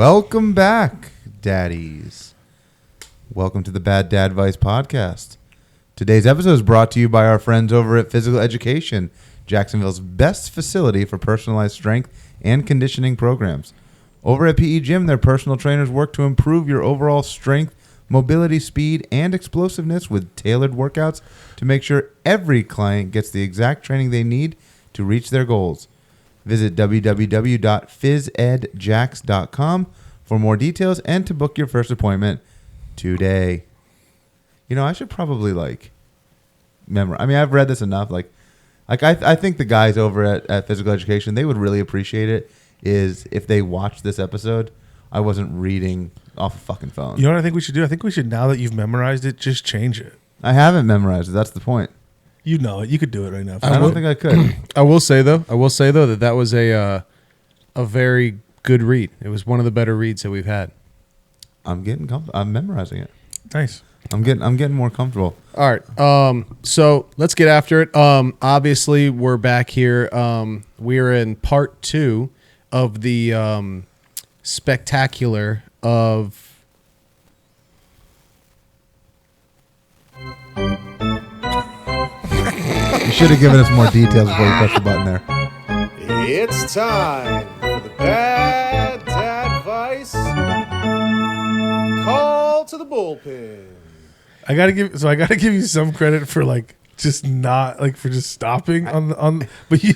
Welcome back, Daddies. Welcome to the Bad Dad Advice podcast. Today's episode is brought to you by our friends over at Physical Education, Jacksonville's best facility for personalized strength and conditioning programs. Over at PE Gym, their personal trainers work to improve your overall strength, mobility, speed, and explosiveness with tailored workouts to make sure every client gets the exact training they need to reach their goals. Visit www.phys-ed-jax.com for more details and to book your first appointment today. You know, I should probably memorize. I mean, I've read this enough. I think the guys over at Physical Education, they would really appreciate it is if they watched this episode, I wasn't reading off a fucking phone. You know what I think we should do? I think we should, now that you've memorized it, just change it. I haven't memorized it. That's the point. You know it. You could do it right now. I don't think I could. I will say though that was a very good read. It was one of the better reads that we've had. I'm getting comfortable. I'm memorizing it. Nice. I'm getting more comfortable. All right. So let's get after it. Obviously we're back here. We're in part 2 of the spectacular of. You should have given us more details before you pressed the button there. It's time for the Bad Dad Advice Call to the Bullpen. I gotta give you some credit for just stopping on but you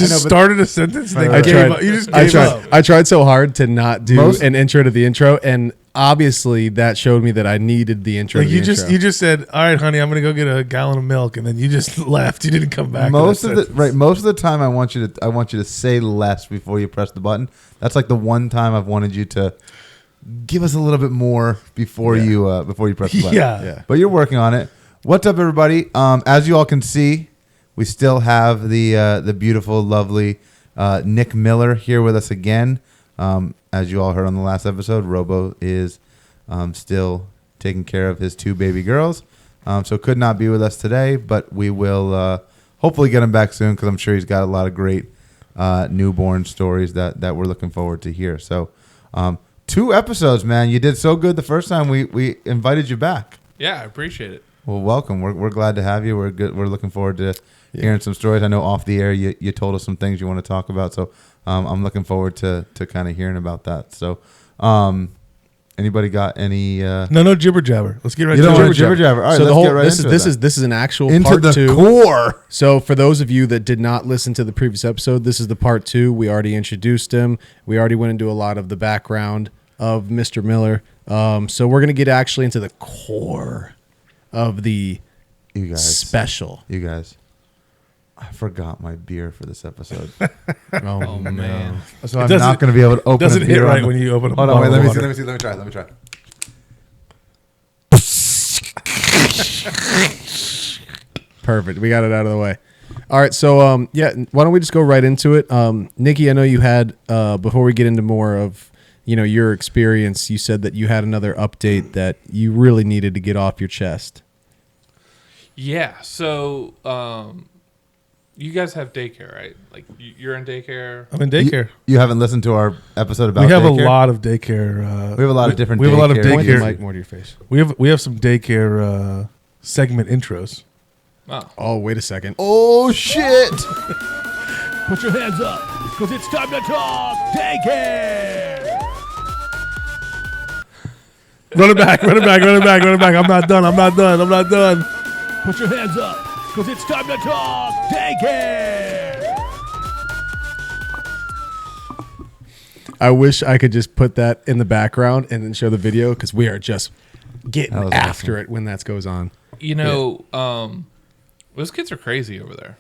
started a sentence and then gave up. You just gave up. I tried so hard to not do an intro to the intro, and obviously that showed me that I needed the intro. You just said, "All right, honey, I'm gonna go get a gallon of milk," and then you just left. You didn't come back. Most of the time, I want you to say less before you press the button. That's like the one time I've wanted you to give us a little bit more before you press the button. Yeah. But you're working on it. What's up, everybody? As you all can see, we still have the beautiful, lovely Nick Miller here with us again. As you all heard on the last episode, Robo is still taking care of his 2 baby girls, so could not be with us today, but we will hopefully get him back soon because I'm sure he's got a lot of great newborn stories that we're looking forward to hear. So 2 episodes, man. You did so good the first time we invited you back. Yeah, I appreciate it. Well, welcome. We're glad to have you. We're good. We're looking forward to hearing some stories. I know off the air you told us some things you want to talk about, so I'm looking forward to kind of hearing about that. So, anybody got any? No jibber jabber. Let's get right to it. Jibber jabber. All right, so let's get right into it. This is an actual into part the 2. Core. So for those of you that did not listen to the previous episode, this is the part 2. We already introduced him. We already went into a lot of the background of Mr. Miller. So we're gonna get actually into the core of the special. You guys, I forgot my beer for this episode. Oh man! So I'm not going to be able to open. Doesn't a beer hit right when you open a bottle. Hold on, wait. Let Let me try. Perfect. We got it out of the way. All right. So why don't we just go right into it? Nikki, I know you had before we get into more of your experience, you said that you had another update that you really needed to get off your chest. Yeah. So, you guys have daycare, right? Like you're in daycare. I'm in daycare. You haven't listened to our episode about. We have daycare? A lot of daycare. We have a lot of different. We have a lot of Point the daycare. mic more to your face. We have some daycare segment intros. Oh, wait a second. Oh shit! Put your hands up, because it's time to talk daycare. Run it back. I'm not done. Put your hands up, because it's time to talk daycare. I wish I could just put that in the background and then show the video because we are just getting after it when that goes on. Those kids are crazy over there,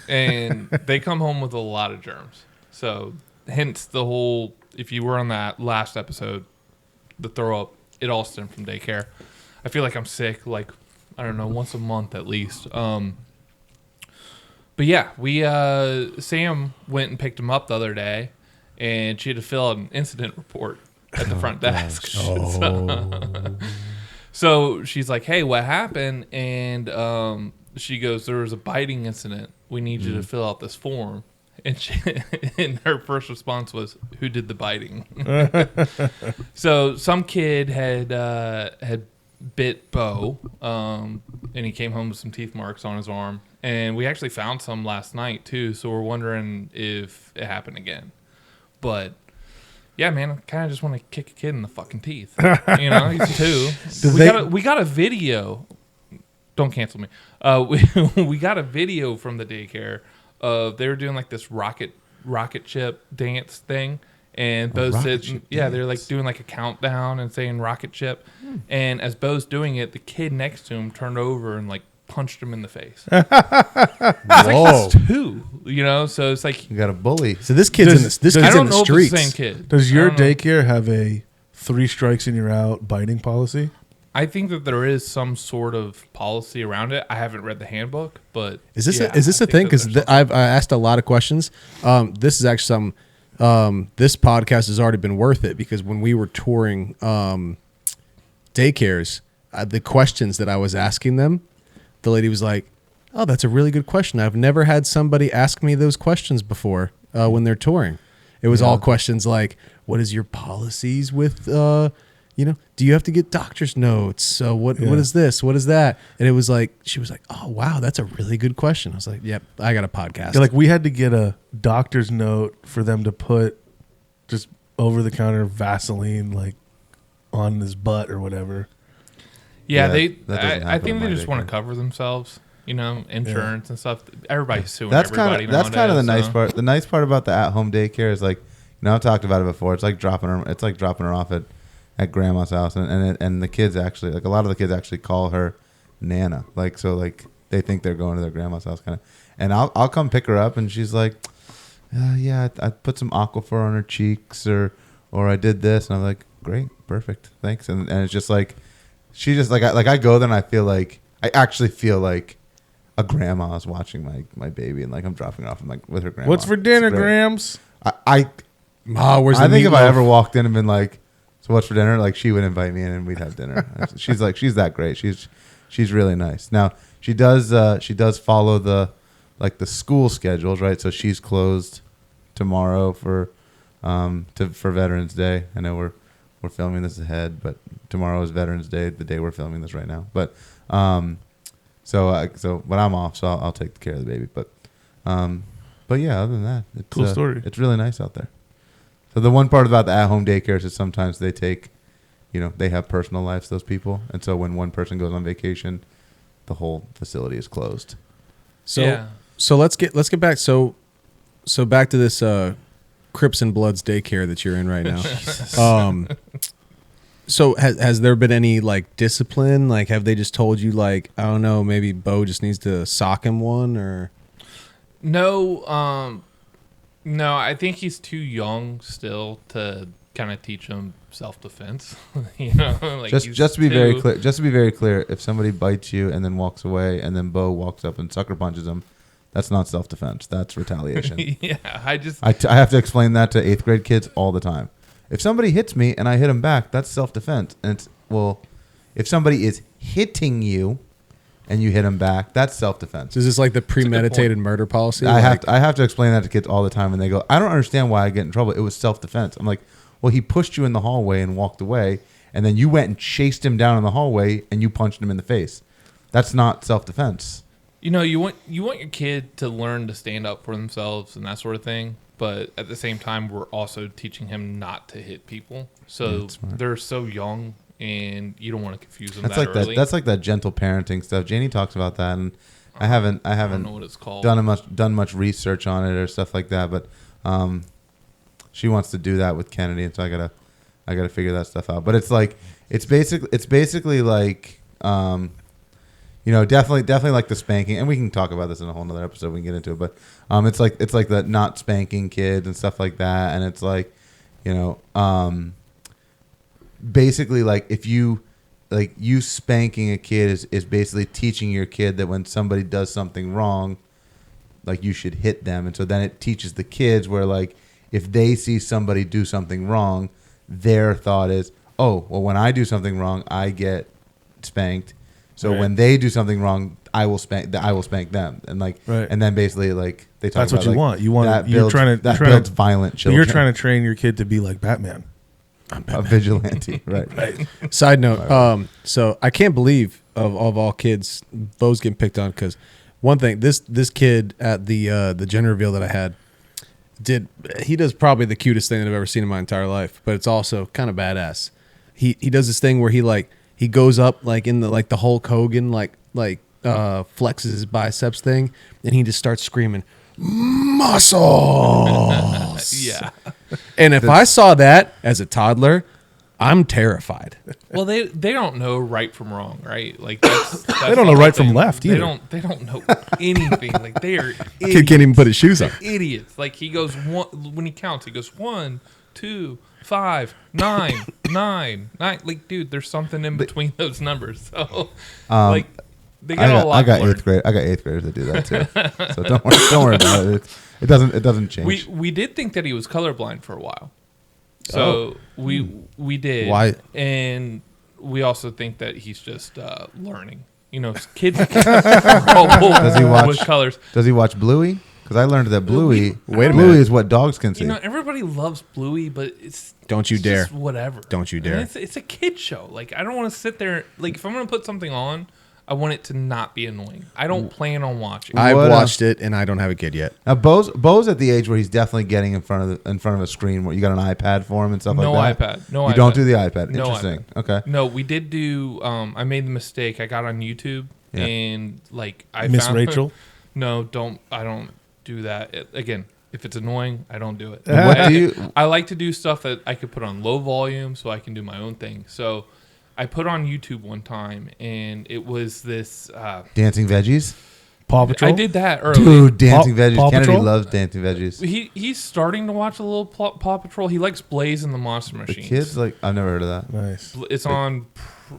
and they come home with a lot of germs. So, hence the whole. If you were on that last episode, the throw up, it all stemmed from daycare. I feel like I'm sick, I don't know, once a month at least. But yeah, we Sam went and picked him up the other day, and she had to fill out an incident report at the front desk. So she's like, "Hey, what happened?" And she goes, "There was a biting incident. We need you to fill out this form." and her first response was, "Who did the biting?" So some kid had bit Bo, and he came home with some teeth marks on his arm, and we actually found some last night too. So we're wondering if it happened again, but. Yeah, man, I kind of just want to kick a kid in the fucking teeth. He's 2. We got a video. Don't cancel me. We got a video from the daycare of they were doing like this rocket ship dance thing, and Bo said, they're like doing like a countdown and saying rocket ship, and as Bo's doing it, the kid next to him turned over and like punched him in the face. Whoa. He's 2, so it's like You got a bully. So this kid's in this I kid's don't in know the if it's streets. the same kid. Does I your don't know. daycare have a 3 strikes and you're out biting policy? I think that there is some sort of policy around it. I haven't read the handbook, but Is this yeah, a thing? I think Because that there's I've asked a lot of questions. This is actually some. This podcast has already been worth it because when we were touring daycares, the questions that I was asking them, the lady was like, "Oh, that's a really good question. I've never had somebody ask me those questions before when they're touring." It was all questions like, "What is your policies with?" Do you have to get doctor's notes? What is this? What is that? And it was like, she was like, "Oh, wow, that's a really good question." I was like, "Yep, I got a podcast." Yeah, like we had to get a doctor's note for them to put just over the counter Vaseline like on his butt or whatever. Yeah, that doesn't I happen think in they my just want daycare. to cover themselves. Insurance and stuff. Everybody's suing That's everybody kind of the nice nowadays, part. The nice part about the at-home daycare is like, I've talked about it before. It's like dropping her off at grandma's house, and the kids actually, like a lot of the kids actually call her Nana. Like, so like they think they're going to their grandma's house kind of. And I'll come pick her up, and she's like, I put some Aquaphor on her cheeks, or I did this, and I'm like, great, perfect, thanks. And it's just like, she just like I go there and I actually feel like a grandma is watching my baby, and like I'm dropping her off and like with her grandma. What's for dinner, It's great. Grams? Where's the I think if I meatloaf? ever walked in and been like, "So what's for dinner?" Like she would invite me in and we'd have dinner. she's that great. She's really nice. Now she does follow the school schedules, right? So she's closed tomorrow for Veterans Day. I know we're filming this ahead, but tomorrow is Veterans Day, the day we're filming this right now. But so when I'm off, so I'll take care of the baby. But yeah, other than that, it's Cool story. It's really nice out there. So the one part about the at-home daycares is sometimes they take, they have personal lives, those people, and so when one person goes on vacation, the whole facility is closed. So Yeah. so let's get back. So back to this Crips and Bloods daycare that you're in right now. So has there been any like discipline? Like, have they just told you like, I don't know, maybe Bo just needs to sock him one or? No, no, I think he's too young still to kind of teach him self-defense. Like Just to be very clear, if somebody bites you and then walks away, and then Bo walks up and sucker punches him, that's not self-defense. That's retaliation. Yeah, I have to explain that to 8th grade kids all the time. If somebody hits me and I hit him back, that's self-defense. And if somebody is hitting you and you hit them back, that's self-defense. So is this like the premeditated murder policy? I have to explain that to kids all the time, and they go, "I don't understand why I get in trouble. It was self-defense." I'm like, "Well, he pushed you in the hallway and walked away, and then you went and chased him down in the hallway and you punched him in the face. That's not self-defense." you want your kid to learn to stand up for themselves and that sort of thing, but at the same time, we're also teaching him not to hit people. So they're so young, and you don't want to confuse them early. That's like that gentle parenting stuff. Janie talks about that, and I haven't don't know what it's called. done much research on it or stuff like that. But she wants to do that with Kennedy, and so I gotta figure that stuff out. But it's basically like definitely like the spanking, and we can talk about this in a whole nother episode. We can get into it, but it's like the not spanking kids and stuff like that, and it's like basically like if you spanking a kid is basically teaching your kid that when somebody does something wrong, like you should hit them, and so then it teaches the kids where like if they see somebody do something wrong, their thought is, oh well, when I do something wrong, I get spanked. So when they do something wrong, I will spank them, and like, Right. and then basically like they talk That's about what you like, want. You want that you're builds, trying to that you're trying builds to, violent but children. you're trying to train your kid to be like Batman. a vigilante, right? Side note, so I can't believe of all kids, Bo's getting picked on because one thing, this kid at the gender reveal that I had he does probably the cutest thing that I've ever seen in my entire life, but it's also kind of badass. He does this thing where he goes up like in the Hulk Hogan flexes his biceps thing, and he just starts screaming muscles. Yeah. And if I saw that as a toddler, I'm terrified. Well, they don't know right from wrong, right? Like that's They don't know right from left either. They don't know anything. Like they are Kid idiots. can't even put his shoes on. Idiots. Like he goes when he counts, he goes 1, 2, 5, 9, 9, 9. Like, dude, there's something in between those numbers. So, like, they got a lot. I got to learn. eighth grade. I got eighth graders that do that too. So don't worry about it. It doesn't change. We did think that he was colorblind for a while. So we did. Why? And we also think that he's just learning. You know, kids does he watch- with colors. Does he watch Bluey? Because I learned that Bluey. Wait a Bluey minute. is what dogs can see. You know, everybody loves Bluey, but it's Don't you it's dare. just whatever. Don't you And dare. it's a kid show. Like I don't want to sit there. Like if I'm gonna put something on, I want it to not be annoying. I don't plan on watching. I've What, watched it, and I don't have a kid yet. Now Bo's at the age where he's definitely getting in front of a screen where you got an iPad for him and stuff No like that. iPad. No you iPad. don't do the iPad. No Interesting. iPad. Okay. No, we did do. I made the mistake. I got on YouTube Yeah. and like I Miss found Rachel? No, I don't do that. Again, if it's annoying, I don't do it. What do you? I like to do stuff that I could put on low volume so I can do my own thing. So I put on YouTube one time and it was this. Dancing veggies, Paw Patrol. I did that early. dude. Dancing veggies. Paw Kennedy Patrol? loves dancing veggies. He's starting to watch a little Paw Patrol. He likes Blaze and the Monster The Machines. kids like I've never heard of that. Nice. It's on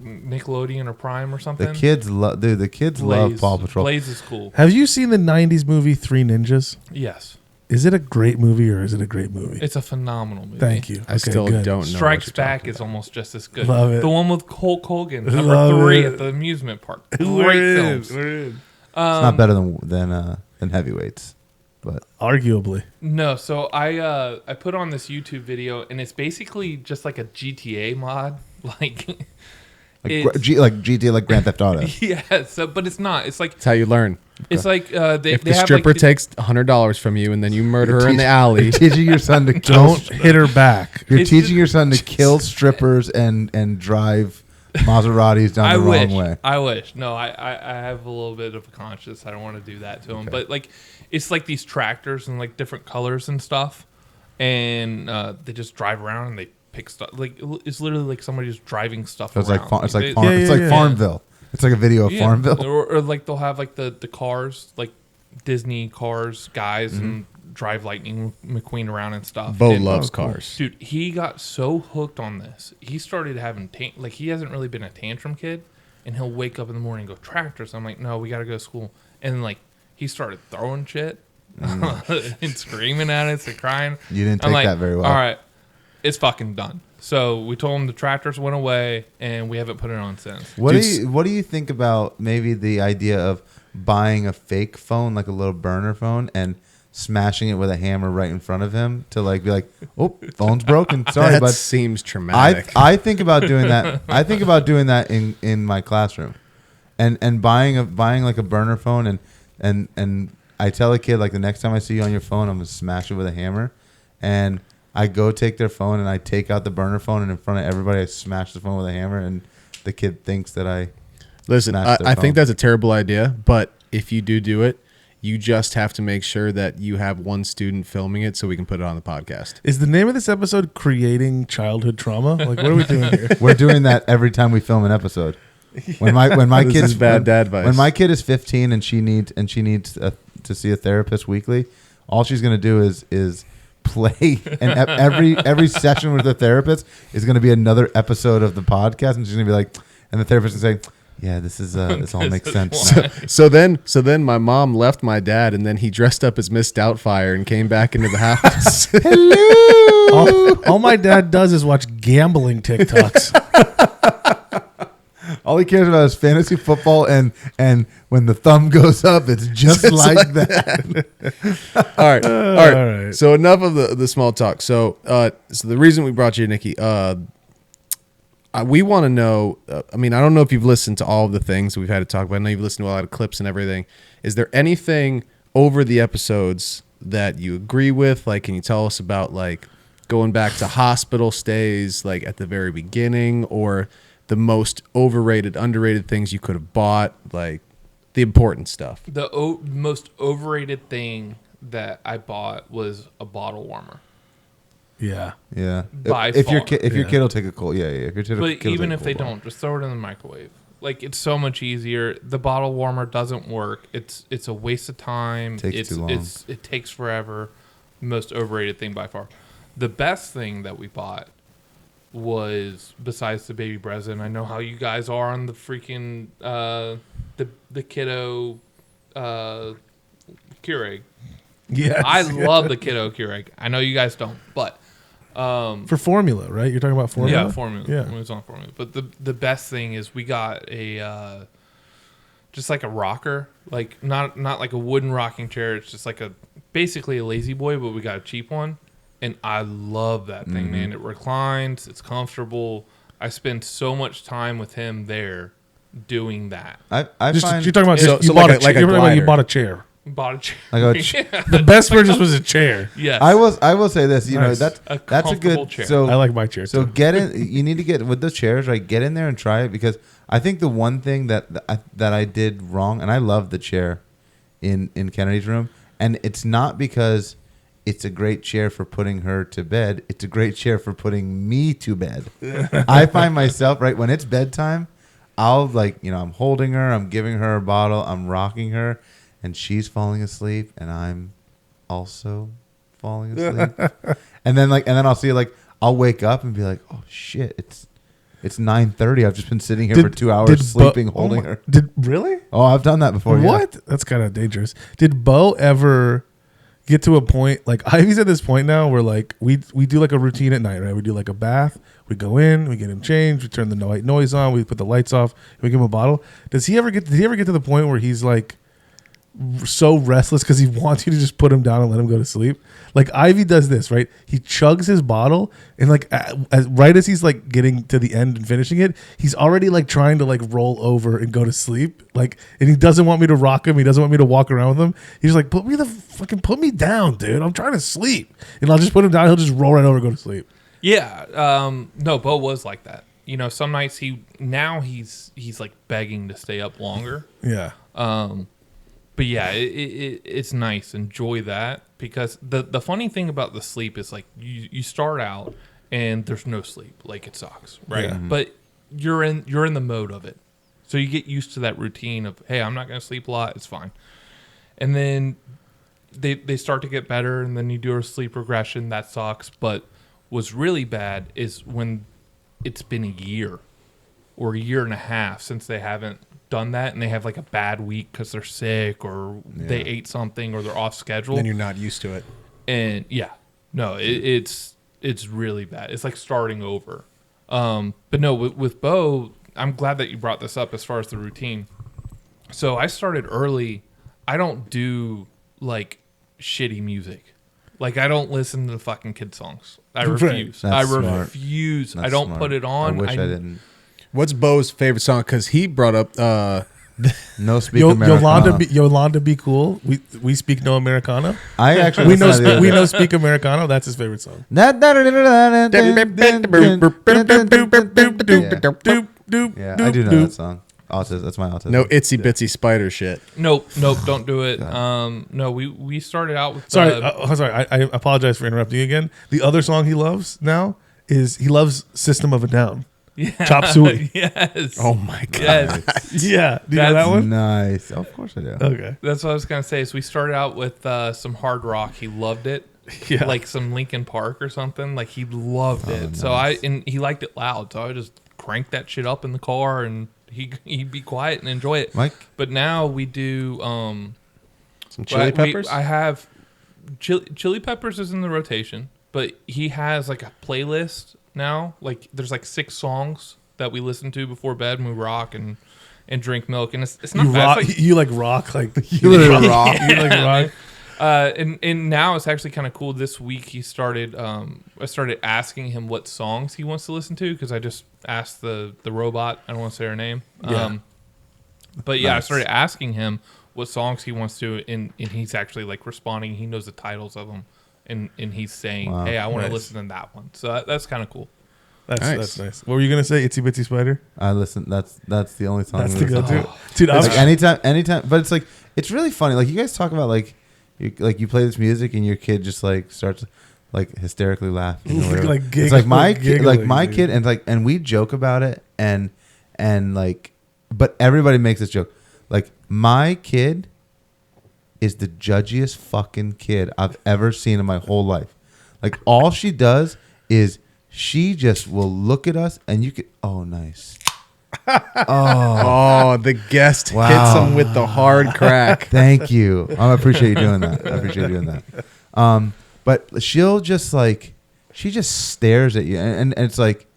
Nickelodeon or Prime or something. The kids love, dude. The kids love Paw Patrol. Blaze is cool. Have you seen the '90s movie Three Ninjas? Yes, Is it a great movie or is it a great movie? it's a phenomenal movie. Thank you. I still don't know. Strikes what you're Back talking is almost just as good. Love it. The one with Hulk Hogan, number Love 3 it. at the amusement park. We're Great in. films. We're in. It's not better than heavyweights, but Arguably. No, so I put on this YouTube video and it's basically just like a GTA mod, like it's- like GTA, like Grand Theft Auto. yeah. So, but it's not. It's like That's how you learn. it's like they If they the have stripper like the- takes $100 from you and then you murder her in the alley, You're teaching your son to kill. Don't hit her back. You're It's teaching just- your son to kill strippers and drive Maseratis down I the wish. wrong way. I wish. No, I have a little bit of a conscience. I don't want to do that to him. But like, it's like these tractors and like different colors and stuff, and they just drive around and they pick stuff. Like it's literally like somebody just driving stuff So it's around. like it's like they- farm, it's like yeah. Farmville. It's like a video of yeah. Farmville. or like they'll have like the cars, like Disney cars, guys, and drive Lightning McQueen around and stuff. Bo And- loves cars. Dude, he got so hooked on this. He started having like he hasn't really been a tantrum kid, and he'll wake up in the morning and go tractors. I'm like, no, we got to go to school. And then like he started throwing shit and screaming at us and crying. You didn't I'm take like, that very well. All right, it's fucking done. So we told him the tractors went away, and we haven't put it on since. What Dude, do you think about maybe the idea of buying a fake phone, like a little burner phone, and smashing it with a hammer right in front of him to like be like, oh, phone's broken. Sorry, that bud. seems traumatic. I think about doing that. I think about doing that in my classroom, and buying like a burner phone and I tell a kid like the next time I see you on your phone, I'm gonna smash it with a hammer, and I go take their phone and I take out the burner phone and in front of everybody I smash the phone with a hammer, and the kid thinks that I Listen, smash their I phone. think that's a terrible idea, but if you do it, you just have to make sure that you have one student filming it so we can put it on the podcast. Is the name of this episode Creating Childhood Trauma? Like, what are we doing here? We're doing that every time we film an episode. When my This kid is bad dad advice. When my kid is 15 and she needs to see a therapist weekly, all she's gonna do is play, and every session with the therapist is gonna be another episode of the podcast, and she's gonna be like, and the therapist is saying, yeah, this all makes sense. now." So then my mom left my dad, and then he dressed up as Miss Doubtfire and came back into the house. All my dad does is watch gambling TikToks. All he cares about is fantasy football, and when the thumb goes up, it's just like that. All right. all right. So enough of the small talk. So the reason we brought you, Nikki, we want to know. I mean, I don't know if you've listened to all of the things we've had to talk about. I know you've listened to a lot of clips and everything. Is there anything over the episodes that you agree with? Like, can you tell us about like going back to hospital stays, like at the very beginning, or the most overrated, underrated things you could have bought, like the important stuff? The most overrated thing that I bought was a bottle warmer. Yeah. Yeah. By if far. your kid will take a cold. Yeah. If your kid But will even take if a they cold don't, just throw it in the microwave. Like, it's so much easier. The bottle warmer doesn't work. It's a waste of time. Takes too long. It takes forever. Most overrated thing by far. The best thing that we bought was, besides the baby Breslin, I know how you guys are on the freaking the kiddo Keurig. Yes. I love the kiddo Keurig. I know you guys don't, but For formula, right? You're talking about formula? yeah, formula. Yeah. It was on formula. But the best thing is we got a just like a rocker, like not like a wooden rocking chair. It's just like basically a lazy boy, but we got a cheap one, and I love that thing, man. It reclines. It's comfortable. I spend so much time with him there doing that. I Just, find you're talking about So- you so bought like a- like a you're talking about you glider. bought a chair. Bought a chair. Like a Yeah. The best purchase was a chair. Yes. I will say this. You know Nice. that's A a comfortable good chair. So I like my chair So too. get in. You need to get with those chairs, right? Get in there and try it, because I think the one thing that I did wrong, and I love the chair in Kennedy's room, and it's not because it's a great chair for putting her to bed. It's a great chair for putting me to bed. I find myself, right, when it's bedtime, I'll I'm holding her, I'm giving her a bottle, I'm rocking her, and she's falling asleep, and I'm also falling asleep. and then I'll see I'll wake up and be like, oh shit, it's 9:30. I've just been sitting here for 2 hours sleeping, holding her. Really? Oh, I've done that before. What? That's kind of dangerous. Did Bo ever get to a point like Ivy's at this point now where like we do like a routine at night, right? We do like a bath, we go in, we get him changed, we turn the white noise on, we put the lights off, we give him a bottle. Did he ever get to the point where he's like so restless because he wants you to just put him down and let him go to sleep? Like Ivy does this, right? He chugs his bottle, and like right as he's like getting to the end and finishing it, he's already like trying to like roll over and go to sleep. Like, and he doesn't want me to rock him. He doesn't want me to walk around with him. He's like, put me down, dude. I'm trying to sleep. And I'll just put him down. He'll just roll right over and go to sleep. Yeah. No, Bo was like that. You know, some nights he's like begging to stay up longer. Yeah. But yeah, it's nice. Enjoy that, because the funny thing about the sleep is like you start out and there's no sleep, like it sucks, right? Yeah. But you're in the mode of it, so you get used to that routine of, hey, I'm not gonna sleep a lot, it's fine. And then they start to get better, and then you do a sleep regression, that sucks. But what's really bad is when it's been a year or a year and a half since they haven't done that, and they have like a bad week because they're sick or they ate something or they're off schedule. Then you're not used to it. And it's really bad. It's like starting over. But no, with Bo, I'm glad that you brought this up as far as the routine. So I started early. I don't do like shitty music. Like, I don't listen to the fucking kid songs. I refuse. That's I smart. refuse. That's I don't smart. put it on. I wish I didn't. What's Bo's favorite song? Because he brought up No Speak Americano. Yolanda be cool. We speak no Americano. I actually We know listened to the other day. speak Americano. That's his favorite song. Yeah, I do know that song. Autism. That's my autism. no itsy bitsy spider shit. Nope, don't do it. No, we started out with Sorry, I apologize for interrupting you again. The other song he loves now is he loves System of a Down. yeah, Chop Suey. Yes. Oh my god. Yes. Yeah, do you know that That's one? Nice. Of course I do. Okay. That's what I was gonna say. So we started out with some hard rock. He loved it. Yeah. Like some Linkin Park or something. Like, he loved it. nice. So he liked it loud. So I just cranked that shit up in the car, and he'd be quiet and enjoy it. Mike? But now we do Some chili peppers? I have chili peppers is in the rotation, but he has like a playlist now. Like, there's like 6 songs that we listen to before bed when we rock and drink milk, and it's not You bad. rock. It's like, You like rock. Like You literally rock. You like rock. and now it's actually kind of cool. This week he started. I started asking him what songs he wants to listen to because I just asked the robot. I don't want to say her name. Yeah. But yeah, I Nice. started asking him what songs he wants to, and he's actually like responding. He knows the titles of them, and he's saying, Wow. "Hey, I want Nice. to listen to that one." So that's kind of cool. That's nice. What were you gonna say? Itsy Bitsy Spider. I listen. That's the only song. That's we the listen to. go-to. Dude, I It's was like anytime. But it's like it's really funny. Like you guys talk about like you play this music and your kid just like starts like hysterically laughing. Or whatever. Like it's like my kid, like giggling, my dude. kid, and we joke about it and like, but everybody makes this joke. Like my kid is the judgiest fucking kid I've ever seen in my whole life. Like all she does is she just will look at us and you could nice. Oh, the guest Wow. hits him with the hard crack. Thank you. I appreciate you doing that. I appreciate you doing that. But she'll just like, she just stares at you, and it's like,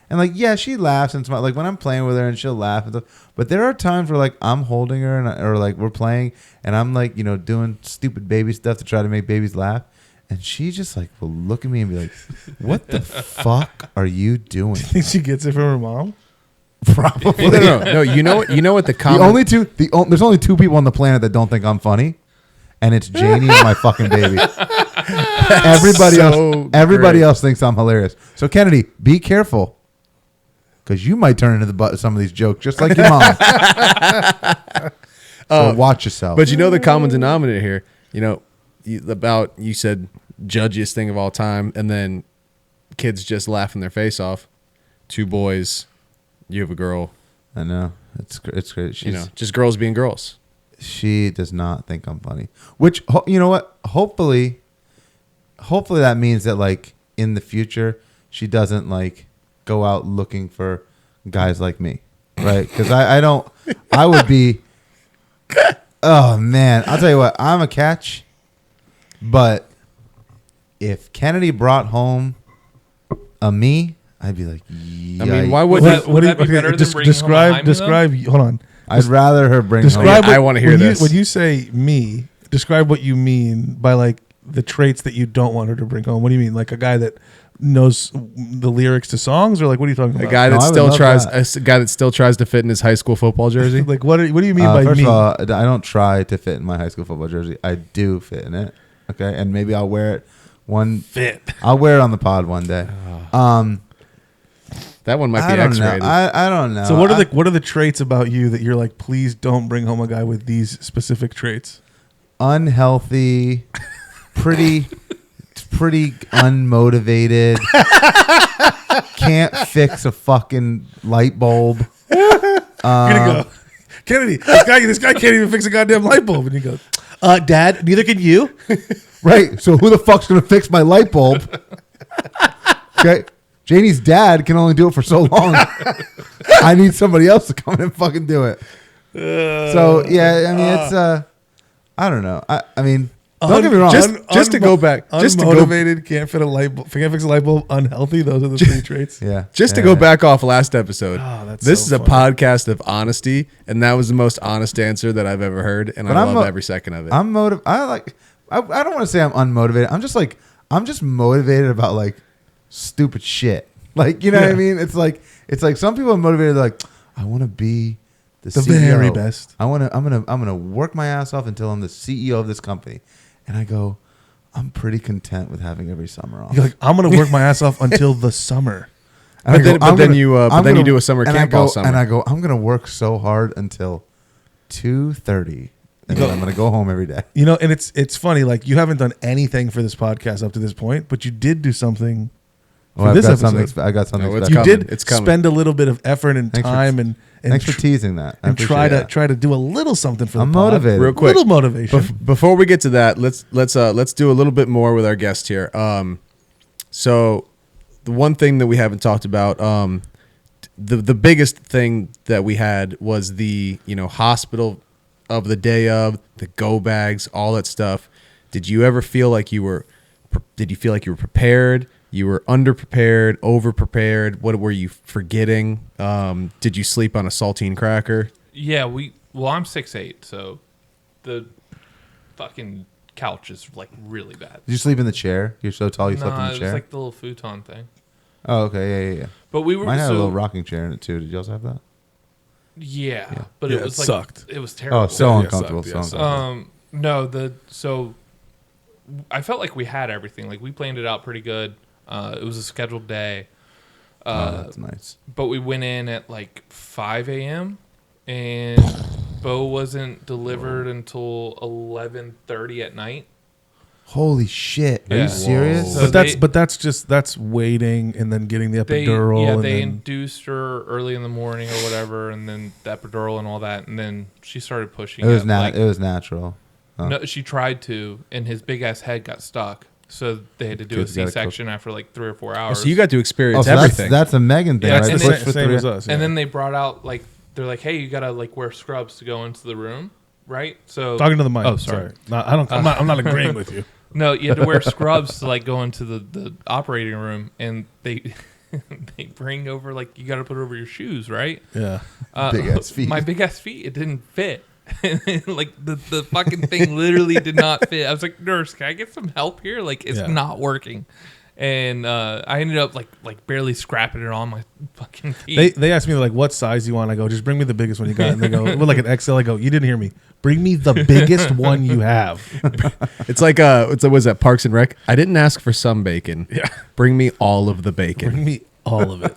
and like, yeah, she laughs and smiles. Like when I'm playing with her, and she'll laugh and stuff. But there are times where like I'm holding her, or like we're playing, and I'm like, doing stupid baby stuff to try to make babies laugh, and she just like will look at me and be like, "What the fuck are you doing?" think she gets it from her mom. Probably. No. You know what the common There's only two people on the planet that don't think I'm funny, and it's Janie and my fucking baby. Everybody else thinks I'm hilarious. So Kennedy, be careful, because you might turn into the butt of some of these jokes, just like your mom. So watch yourself. But the common denominator here, you said judgiest thing of all time, and then kids just laughing their face off. 2 boys, you have a girl. I know it's great. Just girls being girls. She does not think I'm funny. Which you know what? Hopefully that means that like in the future she doesn't like go out looking for guys like me, right? Because I would be. Oh man, I'll tell you what. I'm a catch, but if Kennedy brought home a me, I'd be like, yikes. I mean, why Would would that- would that be better than bringing home a hymen, describe. Hold on. I'd rather her bring Describe. home. I wanna hear this. When you say me, describe what you mean by like the traits that you don't want her to bring home. What do you mean? Like a guy that knows the lyrics to songs, or like what are you talking about? a guy No, that I would still love tries that. a guy that still tries to fit in his high school football jersey? Like what do you mean by First me? of all, I don't try to fit in my high school football jersey. I do fit in it. Okay, and maybe I'll wear it I'll wear it on the pod one day. That one might I be don't X-rated. know. I don't know. So what are the traits about you that you're like, please don't bring home a guy with these specific traits? Unhealthy, pretty unmotivated. Can't fix a fucking light bulb. You're gonna go, Kennedy, this guy can't even fix a goddamn light bulb, and you go, Dad, neither can you. Right. So who the fuck's gonna fix my light bulb? Okay. Janie's dad can only do it for so long. I need somebody else to come in and fucking do it. So yeah, I mean it's I don't know. I mean, don't get me wrong. Just to go back, unmotivated, can't fit a light bulb, can't fix a light bulb, unhealthy. Those are the 3 traits. Yeah. Just to Yeah. go back off last episode, Oh, that's this so is a funny. podcast of honesty, and that was the most honest answer that I've ever heard, and But I I'm love mo- every second of it. I don't want to say I'm unmotivated. I'm just motivated about like stupid shit. Like, you know what I mean? It's like some people are motivated like, I want to be the CEO. very best. I'm gonna work my ass off until I'm the CEO of this company. And I go, I'm pretty content with having every summer off. You're like, I'm gonna work my ass off until the summer. And I But then- go, but I'm then gonna- you- but I'm then you gonna- do a summer and camp I go, all summer. And I go, I'm gonna work so hard until 2:30, and then I'm gonna go home every day. You know, and it's funny. Like you haven't done anything for this podcast up to this point, but you did do something for Well, this I episode. got something. No, it's special. You coming. did It's coming. spend a little bit of effort and Thanks for- time and Thanks for teasing that. I and appreciate that. try to do a little something for the I'm pod. motivated. Real quick, Little motivation. Before we get to that, let's do a little bit more with our guest here. So the one thing that we haven't talked about, the biggest thing that we had was the hospital of the day of, the go bags, all that stuff. Did you ever feel like you were prepared? You were underprepared, overprepared. What were you forgetting? Did you sleep on a saltine cracker? Yeah, I'm 6'8", so the fucking couch is like really bad. Did you sleep in the chair? You're so tall you slept in Nah, the it chair? was like the little futon thing. Oh, okay. Yeah. But we were Mine had so, a little rocking chair in it too. Did you also have that? Yeah, but Yeah, it was it like sucked. it was terrible. Oh, so Yeah, uncomfortable. sucked, So yeah, sucked. uncomfortable. No, so I felt like we had everything. Like we planned it out pretty good. It was a scheduled day. Oh, that's nice. But we went in at like 5 a.m. and Bo wasn't delivered until 11:30 at night. Holy shit! Are Yeah. you serious? So that's waiting and then getting the epidural. and They then, induced her early in the morning or whatever, and then the epidural and all that, and then she started pushing. It was like, It was natural. Huh. No, she tried to, and his big ass head got stuck, so they had to do a Kids gotta C-section after like 3 or 4 Oh, hours. so you got to Oh, experience so everything. that's a Megan thing, Yeah, right? and It's then- the same, same as us. Yeah. And then they brought out like they're like, hey, you gotta like wear scrubs to go into the room, right? So Talking to the mic. Oh, sorry. No, I'm not agreeing with you. no, you had to wear scrubs to like go into the operating room, and they they bring over like you got to put over your shoes, right? Yeah. Big ass feet. My big ass feet, it didn't fit. Like the fucking thing literally did not fit. I was like, nurse, can I get some help here? Like it's Yeah. not working. And I ended up like barely scrapping it on my fucking feet. They asked me like, what size you want? I go, just bring me the biggest one you got. And they go, well, like an XL. I go, you didn't hear me. Bring me the biggest one you have. It's like was that Parks and Rec? I didn't ask for some bacon. Yeah. Bring me all of the bacon. Bring me all of it.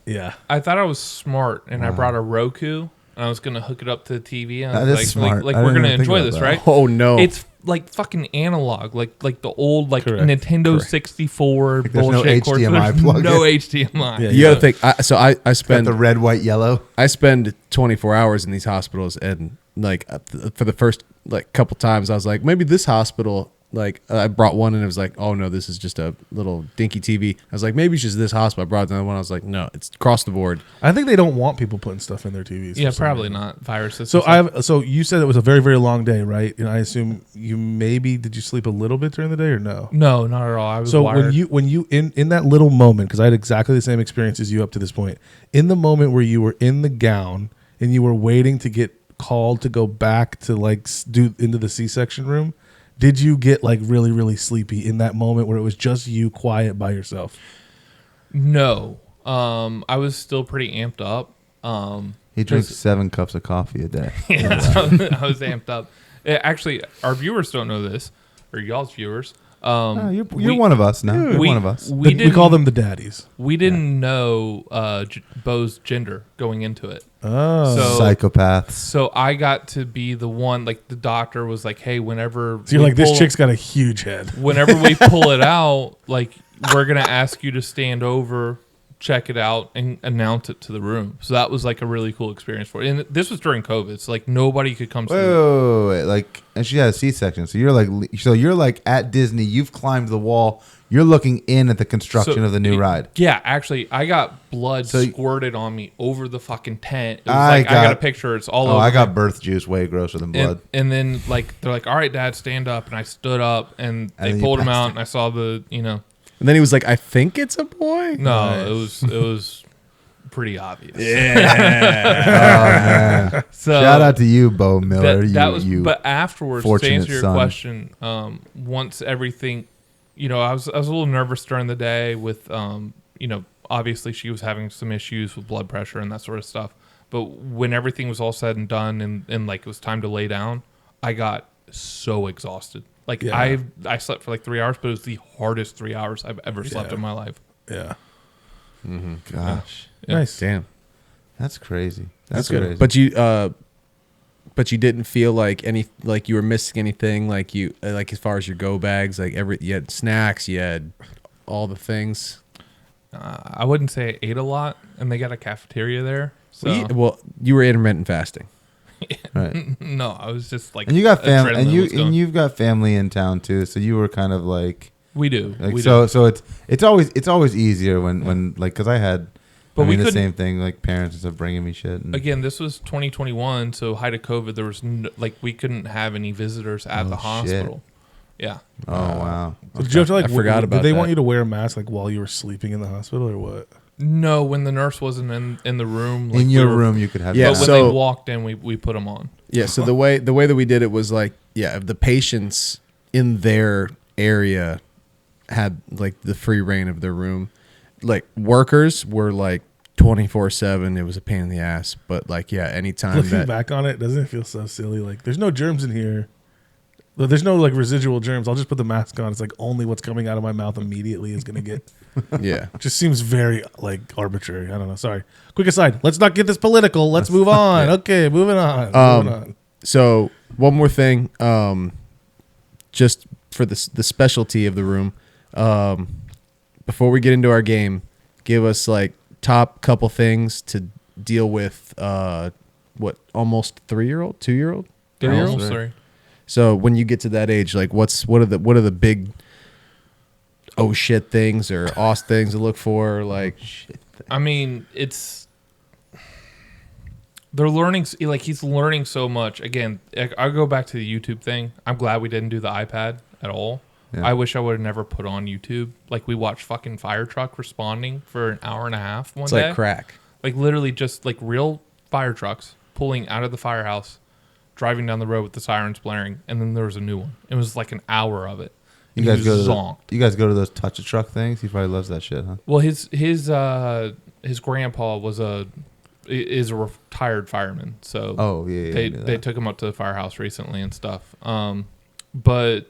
Yeah. I thought I was smart, and I brought a Roku, and I was gonna hook it up to the TV. And I That was is like, smart. like I we're didn't gonna even think enjoy about this, that. right? Oh no! It's like fucking analog, like the old like Correct. Nintendo Correct. 64 there's no bullshit. Of course, HDMI there's plug-in. no HDMI. Yeah, you got to think. I Got spend the red, white, yellow. I spend 24 hours in these hospitals, and like for the first like couple times, I was like, maybe this hospital. Like I brought one, and it was like, oh no, this is just a little dinky TV. I was like, maybe it's just this hospital. I brought another one. I was like, no, it's across the board. I think they don't want people putting stuff in their TVs. Yeah, for some probably reason. not viruses. So and stuff. so you said it was a very, very long day, right? And I assume did you sleep a little bit during the day or no? No, not at all. I was So wired. when you in that little moment, because I had exactly the same experience as you up to this point, in the moment where you were in the gown and you were waiting to get called to go back to like do into the C-section room, did you get like really, really sleepy in that moment where it was just you quiet by yourself? No, I was still pretty amped up. He drinks 7 cups of coffee a day. Yeah, so I was amped up. Actually, our viewers don't know this, or y'all's viewers. Oh, you're we- one of us now. You're one of us. We We call them the daddies. We didn't know Bo's gender going into it. Oh, So- Psychopaths. So I got to be the one, like the doctor was like, hey, whenever so you're we like, this pull- chick's got a huge head. whenever we pull it out, like we're going to ask you to stand over, check it out, and announce it to the room. So that was like a really cool experience for it. And this was during COVID. So like nobody could come to Wait, like, and she had a C-section. So you're like at Disney. You've climbed the wall. You're looking in at the construction So of the new it- ride. Yeah, actually, I got blood So- squirted on me over the fucking tent. It was I I got a got- picture. It's all Oh, over. I got me. birth juice way grosser than blood. And then like they're like, all right, Dad, stand up. And I stood up, and And then they you pulled him passed out, it. and I saw the And then he was like, I think it's a boy. no, it was pretty obvious. So Shout out to you, Bo Miller. that was. you. But afterwards, to fortunate answer your son. question, once everything, I was a little nervous during the day with, obviously she was having some issues with blood pressure and that sort of stuff. But when everything was all said and done, and like it was time to lay down, I got so exhausted. Like Yeah. I slept for like 3 hours, but it was the hardest 3 hours I've ever slept Yeah. in my life. Yeah. Gosh, Yeah. Nice. Damn, that's crazy. That's good. crazy. But you didn't feel like you were missing anything. Like you like as far as your go bags, like you had snacks, you had all the things. I wouldn't say I ate a lot, and they got a cafeteria there. So Well, you were intermittent fasting. right. no, I was just like, And you got family, adrenaline was going. you've got family in town too. So you were kind of like we do. We so. do. So it's always easier when like because I had. But I we mean, the couldn't- same thing, like parents and stuff bringing me shit. And, Again, this was 2021, so height of COVID, there was we couldn't have any visitors at Oh, the shit. hospital, Yeah. Oh wow. So did you have to like? I forgot about Did they that. want you to wear a mask like while you were sleeping in the hospital or what? No, when the nurse wasn't in the room, like In your room, you could have. Yeah, But when so- they walked in, we put them on. Yeah, so the way that we did it was like, yeah, the patients in their area had like the free reign of their room. Like workers were like 24/7. It was a pain in the ass, but like yeah, anytime Looking that back on it, doesn't it feel so silly? Like there's no germs in here. There's no like residual germs. I'll just put the mask on. It's like only what's coming out of my mouth immediately is gonna get. yeah. It just seems very like arbitrary. I don't know. Sorry. Quick aside. Let's not get this political. Let's move on. yeah. Okay, moving on. Moving on. So one more thing, just for the specialty of the room, before we get into our game, give us like top couple things to deal with. What almost 3-year-old, 2-year-old, 3-year-old. Almost 3. So when you get to that age, like what are the big oh shit things or os things to look for? Like I mean, they're learning, like he's learning so much. Again, I'll go back to the YouTube thing. I'm glad we didn't do the iPad at all. Yeah. I wish I would have never put on YouTube. Like we watched fucking fire truck responding for an hour and a half one it's day. like crack. Like literally just like real fire trucks pulling out of the firehouse, driving down the road with the sirens blaring, and then there was a new one. It was like an hour of it. You And guys he go was to zonked. you guys go to those touch a truck things. He probably loves that shit, huh? Well, his grandpa is a retired fireman, so Oh yeah. I knew they that. took him up to the firehouse recently and stuff. But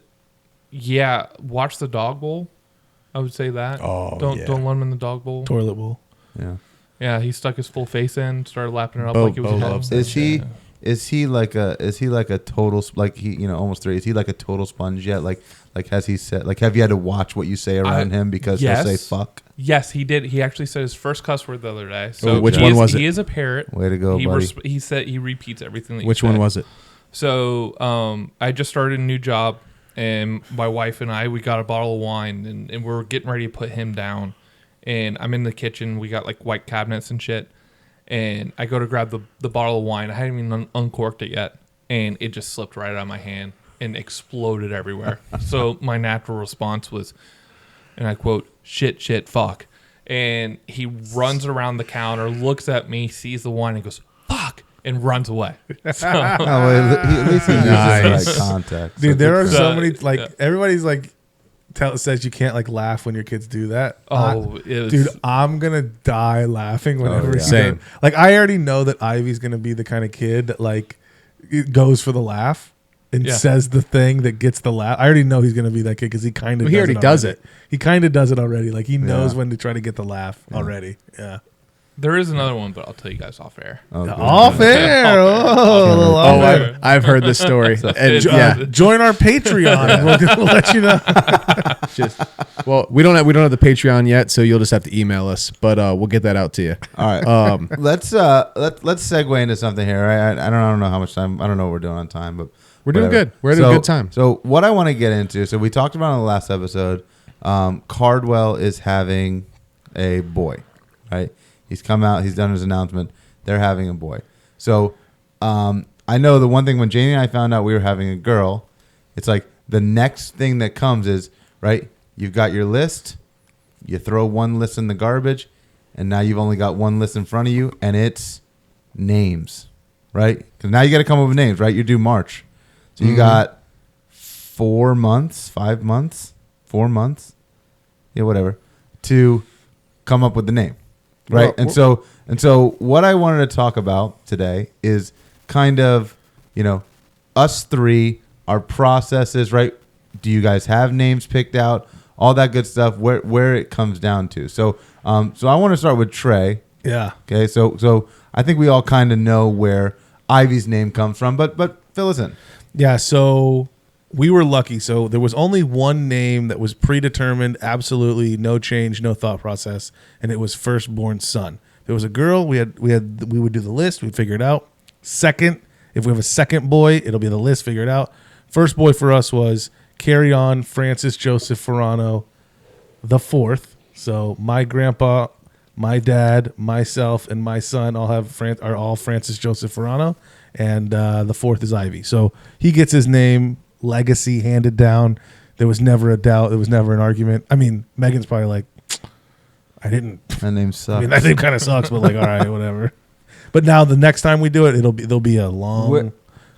yeah, watch the dog bowl. I would say that. Oh, don't yeah. let him in the dog bowl. Toilet bowl. Yeah. Yeah, he stuck his full face in, started lapping it up Bo- like he was Bo a dog. loves Is he? Is he like a total like he almost 3? Is he like a total sponge yet? Like has he said like have you had to watch what you say around him because yes. he'll say fuck? Yes, he did. He actually said his first cuss word the other day. So Oh, which he one is, was it? He is a parrot. Way to go, buddy. He said he repeats everything that you Which one said. was it? So I just started a new job, and my wife and we got a bottle of wine, and we're getting ready to put him down. And I'm in the kitchen. We got like white cabinets and shit. And I go to grab the bottle of wine. I hadn't even uncorked it yet. And it just slipped right out of my hand and exploded everywhere. So my natural response was, and I quote, shit, fuck. And he runs around the counter, looks at me, sees the wine, and goes, fuck, and runs away. So, Oh, well, at least he uses Nice. the right context. Dude, there are So, so many like yeah. everybody's like says you can't like laugh when your kids do that. it was, Dude, I'm gonna die laughing whenever yeah. he Same. does. Like I already know that Ivy's gonna be the kind of kid that like it goes for the laugh and Yeah. says the thing that gets the laugh. I already know he's gonna be that kid because he kind of Well, he already does it. He kind of does it already. Like he knows Yeah. when to try to get the laugh already. Yeah. there is another one, but I'll tell you guys off air. Oh, good. Off air. Yeah, off Oh, a little Oh, off air. I've heard this story. And, Jo- yeah, Join our Patreon. and we'll let you know. just well, we don't have the Patreon yet, so you'll just have to email us, but we'll get that out to you. All right. Let's segue into something here. Right? I don't know how much time. I don't know what we're doing on time, but We're doing whatever. good. We're at a good time. So what I want to get into. So we talked about in the last episode. Cardwell is having a boy, right? He's come out. He's done his announcement. They're having a boy. So I know the one thing when Janie and I found out we were having a girl, it's like the next thing that comes is right. You've got your list. You throw one list in the garbage, and now you've only got one list in front of you, and it's names, right? Because now you got to come up with names, right? You're due March, so you got 4 months, 5 months, 4 months, yeah, whatever, to come up with the name, right? Well, and so what I wanted to talk about today is kind of, us three, our processes, right? Do you guys have names picked out? All that good stuff. Where it comes down to. So I want to start with Trey. Yeah. Okay. So I think we all kind of know where Ivy's name comes from, but fill us in. Yeah, so we were lucky. So there was only one name that was predetermined, absolutely no change, no thought process, and it was firstborn son. If it was a girl, we would do the list, we'd figure it out. Second, if we have a second boy, it'll be the list, figure it out. First boy for us was Carry On Francis Joseph Ferrano the fourth. So my grandpa, my dad, myself, and my son are all Francis Joseph Ferrano, and the fourth is Ivy. So he gets his name legacy handed down. There was never a doubt. There was never an argument. I mean, Megan's probably like, I didn't. That name sucks. I mean, that name kind of sucks, but like, all right, whatever. But now the next time we do it, there'll be a long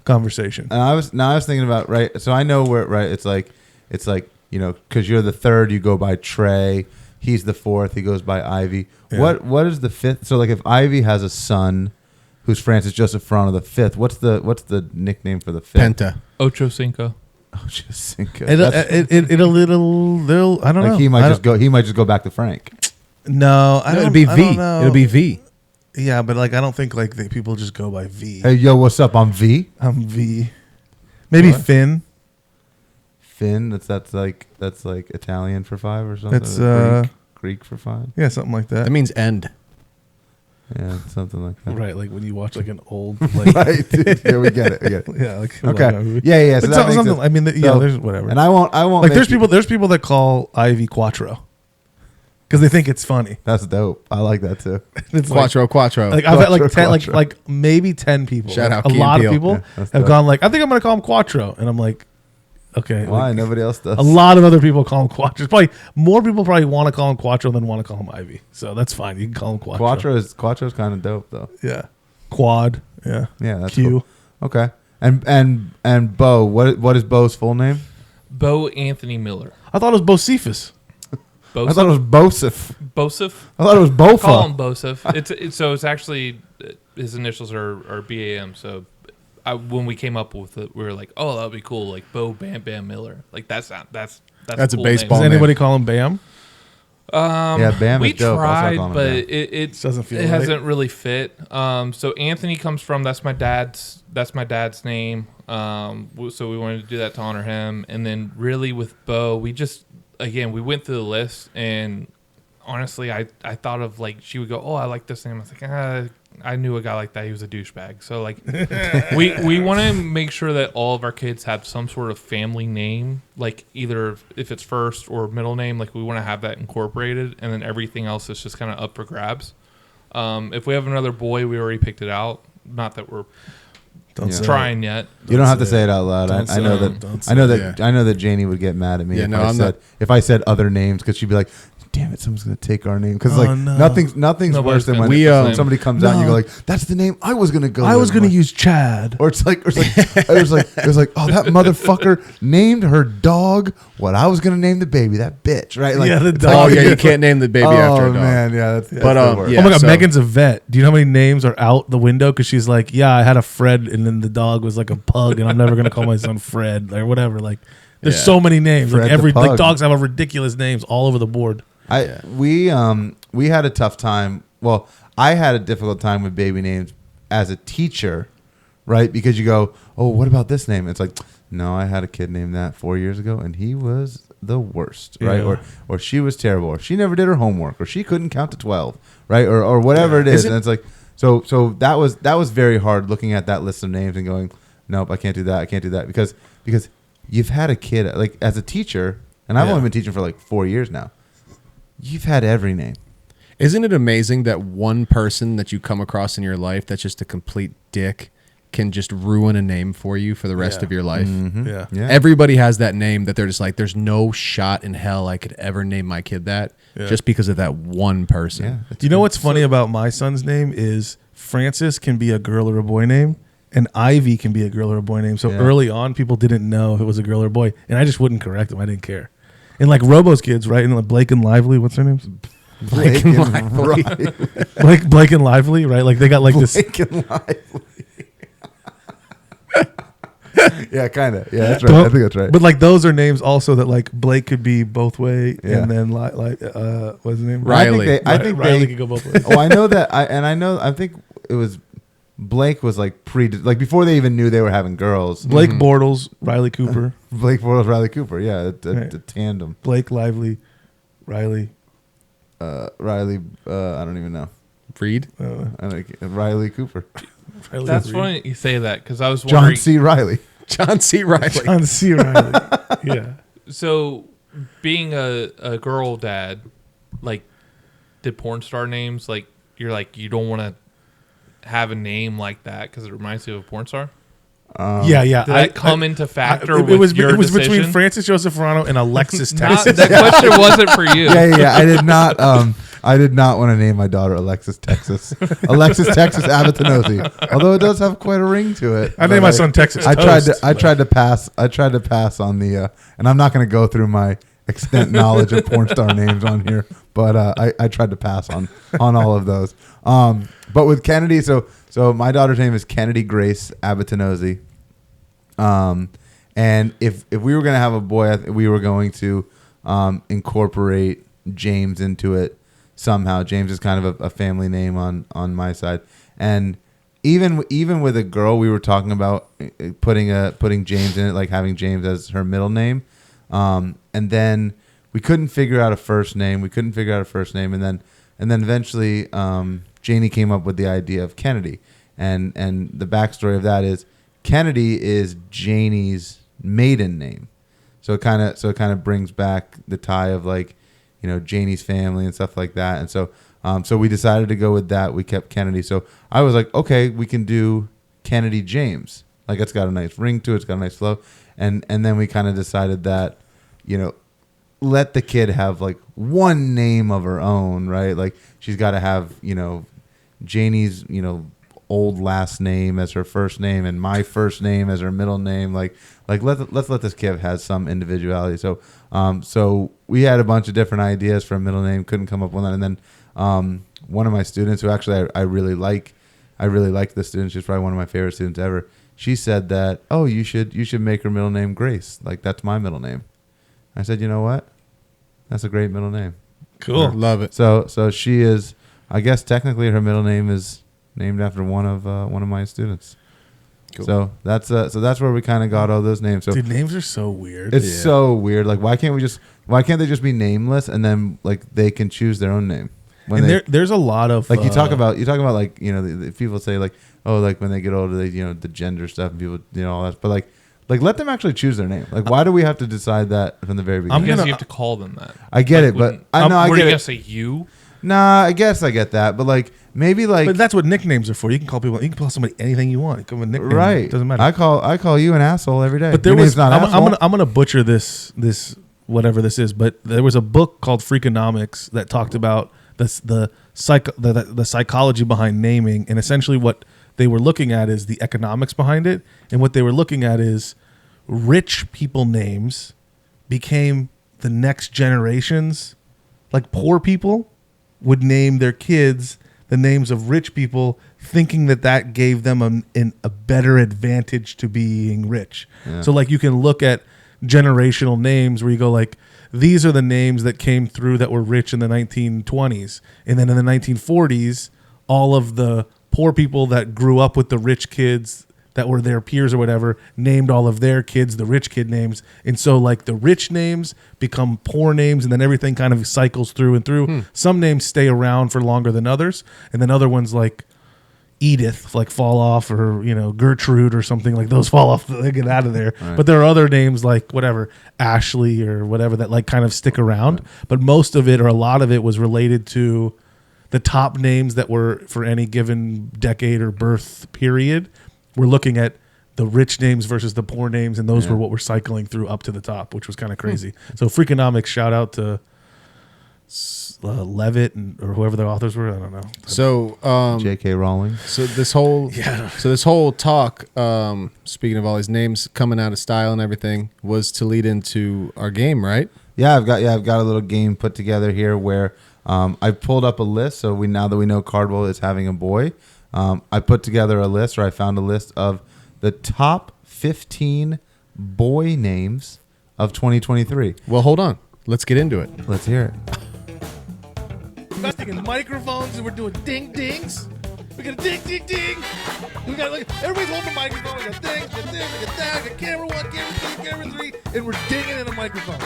conversation. And I was thinking about, right. So I know where, right. It's like because you're the third, you go by Trey. He's the fourth, he goes by Ivy. Yeah. What is the fifth? So like if Ivy has a son who's Francis Joseph Ferrano the fifth, what's the nickname for the fifth? Penta. Ocho Cinco. Oh, just Cinco. It'll I don't know. He might just go back to Frank. No, I don't. It'll be I V. don't know. It'll be V. Yeah, but like I don't think like people just go by V. Hey, yo, what's up? I'm V. I'm V. Maybe What? Finn. Finn. That's like Italian for 5 or something. That's Greek for 5. yeah, something like that. That means end. Yeah, something like that. Right, like when you watch like an old like Right. Dude, yeah, we get it. yeah, like Okay. Yeah. So But that makes something. sense. I mean, So- there's whatever. And I won't. Like make there's people that call Ivy Quattro because they think it's funny. That's dope. I like that too. It's like, Quattro. like I've had like Quattro, 10, Quattro. like maybe 10 people. Shout out a Key lot and of Peele. people Yeah, that's have dope. gone like I think I'm gonna call him Quattro, and I'm like, okay. Why? like, Nobody else does. a lot of other people call him Quattro. Probably more people probably want to call him Quattro than want to call him Ivy. So that's fine. You can call him Quattro. Quattro's kind of dope though. Yeah. Quad. Yeah. Yeah, that's Q. cool. Okay. And Bo, what is Bo's full name? Bo Anthony Miller. I thought it was Bocephus. I thought it was Bosif. Bosif. I thought it was Call him Bofa. Bosif. So it's actually his initials are BAM. So when we came up with it, we were like, oh, that would be cool, like Bo Bam Bam Miller. Like that's a That's a cool baseball Does name. anybody call him Bam? Yeah, Bam We is dope. I'll start tried, calling him but Bam. it Doesn't feel it right. hasn't really fit. So Anthony comes from that's my dad's name. So we wanted to do that to honor him, and then really with Bo, we went through the list, and honestly, I thought of like she would go, oh, I like this name. I was like, I knew a guy like that. He was a douchebag. So like, we want to make sure that all of our kids have some sort of family name, like either if it's first or middle name. Like we want to have that incorporated, and then everything else is just kind of up for grabs. If we have another boy, we already picked it out. Not that we're Don't say trying yet. You don't have to say say it out loud. Don't I say know it. that. Don't I know say that. I know that Janie would get mad at me Yeah, if no, I I'm said not- if I said other names because she'd be like, "Damn it, someone's gonna take our name." Because Oh, like no. nothing's Nobody's worse than gonna when take the when name. somebody comes out and you No. go like, "That's the name I was gonna go." I was with." going to use Chad. Or it's like, it was like, oh, that motherfucker named her dog what I was gonna name the baby. That bitch, right? Like, Yeah, the it's dog. Oh like- yeah, you can't name the baby after a Oh dog. man, yeah, that's But, the worst. yeah. oh my God, so- Megan's a vet. Do you know how many names are out the window? Because she's like, yeah, I had a Fred, and then the dog was like a pug, and I'm never gonna call my son Fred or whatever. Like, there's Yeah. so many names. Fred Like the pug. dogs have a ridiculous names all over the board. We had a tough time. Well, I had a difficult time with baby names as a teacher, right? Because you go, oh, what about this name? It's like, no, I had a kid named that 4 years ago, and he was the worst, right? Yeah. Or she was terrible, or she never did her homework, or she couldn't count to 12, right? Or whatever it is. And it's like, so that was very hard looking at that list of names and going, nope, I can't do that. I can't do that because you've had a kid like as a teacher, and I've Yeah. only been teaching for like 4 years now. You've had every name. Isn't it amazing that one person that you come across in your life that's just a complete dick can just ruin a name for you for the rest Yeah. of your life? Mm-hmm. Yeah. Yeah. Everybody has that name that they're just like, there's no shot in hell I could ever name my kid that Yeah. just because of that one person. Yeah. You know what's funny about my son's name is Francis can be a girl or a boy name, and Ivy can be a girl or a boy name. So Yeah. early on, people didn't know if it was a girl or a boy, and I just wouldn't correct them. I didn't care. And like Robo's kids, right? And like Blake and Lively, what's their names? Blake and Lively. Blake and Lively, right? Like they got like this. Blake and Lively. Yeah, kind of. Yeah, that's right. Don't- I think that's right. But like those are names also that like Blake could be both way, Yeah. and then what's his name? Riley. I think Riley they. could go both ways. Oh, I know that. I think it was Blake was like like before they even knew they were having girls. Blake Bortles, Riley Cooper, Blake Bortles, Riley Cooper. Yeah, Right. the tandem. Blake Lively, Riley. Riley. I don't even know. Reed? Riley Cooper. Riley That's Reed. funny you say that because I was John wondering. C. Riley. John C. Riley. John C. Riley. Yeah. So, being a girl dad, like, did porn star names like you're like you don't want to have a name like that because it reminds you of a porn star? Yeah. Did that come into factor with it was your between decision? Francis Joseph Ferrano and Alexis Not, Texas. that question wasn't for you. Yeah. I did not. I did not want to name my daughter Alexis Texas. Alexis Texas Abatinosi. Although it does have quite a ring to it. I named my son Texas. I Toast, tried to pass on the. And I'm not going to go through my extent knowledge of porn star names on here, but I tried to pass on all of those. But with Kennedy, so my daughter's name is Kennedy Grace Abatinosi. And if we were going to have a boy, we were going to incorporate James into it somehow. James is kind of a family name on my side. And even with a girl, we were talking about putting James in it, like having James as her middle name. And then we couldn't figure out a first name. And then eventually Janie came up with the idea of Kennedy. And the backstory of that is Kennedy is Janie's maiden name. So it kind of brings back the tie of, like, you know, Janie's family and stuff like that. And so we decided to go with that. We kept Kennedy. So I was like, okay, we can do Kennedy James. Like, it's got a nice ring to it. It's got a nice flow. And then we kind of decided that, you know, let the kid have like one name of her own, right? Like, she's got to have, you know, Janie's, you know, old last name as her first name and my first name as her middle name. Like let's let this kid have some individuality. So we had a bunch of different ideas for a middle name, couldn't come up with that. And then one of my students, who actually I really like this student, she's probably one of my favorite students ever. She said that, oh, you should make her middle name Grace. Like, that's my middle name. I said, you know what? That's a great middle name. Cool. Love it. So she is, I guess technically her middle name is named after one of my students. Cool. So that's where we kind of got all those names. So dude, names are so weird. It's so weird. Like, why can't they just be nameless, and then, like, they can choose their own name? And there's a lot of, like, you talk about like, you know, the people say, like, oh, like, when they get older, they, you know, the gender stuff and people, you know, all that. But like let them actually choose their name. Like, why do we have to decide that from the very beginning? Because you have to call them that. I get it, but I know I were get you it. gonna say you? Nah, I guess I get that, but like, maybe, like, but that's what nicknames are for. You can call people. You can call somebody anything you want. You can call them a nickname. right? It doesn't matter. I call you an asshole every day. But there Your was. name's not asshole. I'm gonna butcher this whatever this is. But there was a book called Freakonomics that talked about the psychology behind naming, and essentially what they were looking at is the economics behind it. And what they were looking at is rich people names became the next generations. Like, poor people would name their kids the names of rich people, thinking that gave them a better advantage to being rich. Yeah. So, like, you can look at generational names where you go, like, these are the names that came through that were rich in the 1920s. And then in the 1940s, all of the poor people that grew up with the rich kids that were their peers or whatever named all of their kids the rich kid names. And so, like, the rich names become poor names, and then everything kind of cycles through and through. Some names stay around for longer than others, and then other ones, like Edith, like, fall off, or, you know, Gertrude or something, like, those fall off, they get out of there. Right. But there are other names like whatever, Ashley or whatever, that, like, kind of stick around. Right. But most of it, or a lot of it, was related to the top names that were for any given decade or birth period. We're looking at the rich names versus the poor names, and those were what we're cycling through up to the top, which was kind of crazy. So Freakonomics, shout out to Levitt or whoever the authors were. I don't know. So J.K. Rowling. So this whole talk, speaking of all these names coming out of style and everything, was to lead into our game, right? Yeah, I've got a little game put together here where I pulled up a list. So now that we know Cardwell is having a boy, I put together a list, or I found a list of the top 15 boy names of 2023. Well, hold on. Let's get into it. Let's hear it. We're sticking microphones and we're doing ding dings. We got a ding ding ding. We got, like, everybody's holding a microphone. We got ding, we got this, we got that. We got camera 1, camera 2, camera 3, and we're dinging in a microphone.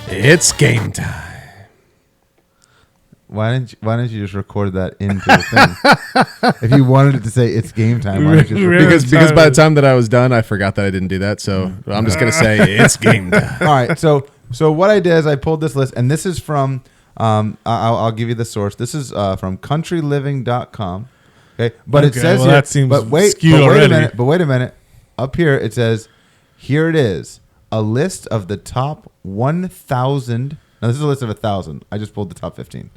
It's game time. Why didn't you just record that into the thing? If you wanted it to say it's game time, why didn't you just because by the time that I was done, I forgot that I didn't do that. So I'm just gonna say it's game time. All right. So what I did is I pulled this list, and this is from I'll give you the source. This is from countryliving.com. Okay, but it Okay, says well, here. that seems but wait, skewed but wait already. a minute. But wait a minute. Up here it says, here it is, a list of the top 1,000. Now this is a list of 1,000. I just pulled the top 15.